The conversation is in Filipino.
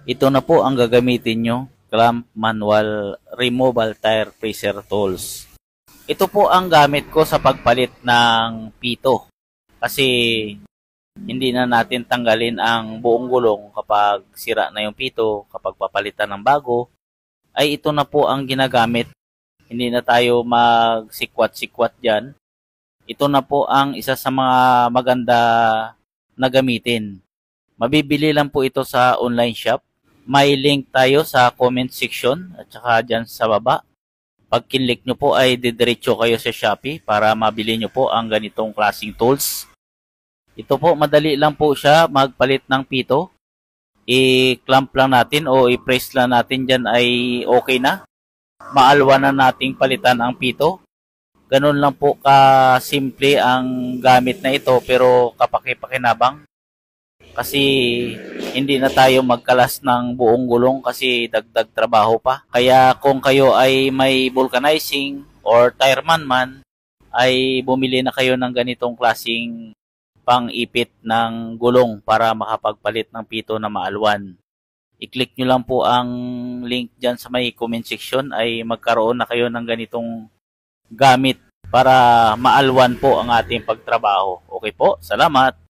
Ito na po ang gagamitin nyo, clamp manual removal tire pressure tools. Ito po ang gamit ko sa pagpalit ng pito. Kasi hindi na natin tanggalin ang buong gulong kapag sira na yung pito, kapag papalitan ng bago, ay ito na po ang ginagamit. Hindi na tayo magsikwat-sikwat dyan. Ito na po ang isa sa mga maganda na gamitin. Mabibili lang po ito sa online shop. May link tayo sa comment section at saka dyan sa baba. Pag kinlik nyo po ay didiretso kayo sa Shopee para mabili nyo po ang ganitong klaseng tools. Ito po, madali lang po siya magpalit ng pito. I-clamp lang natin o i-press lang natin dyan ay okay na. Maalwa na nating palitan ang pito. Ganun lang po ka-simple ang gamit na ito pero kapaki-pakinabang. Kasi hindi na tayo magkalas ng buong gulong kasi dagdag trabaho pa. Kaya kung kayo ay may vulcanizing or tire man, ay bumili na kayo ng ganitong klaseng pang-ipit ng gulong para makapagpalit ng pito na maalwan. I-click nyo lang po ang link dyan sa may comment section ay magkaroon na kayo ng ganitong gamit para maalwan po ang ating pagtrabaho. Okay po, salamat!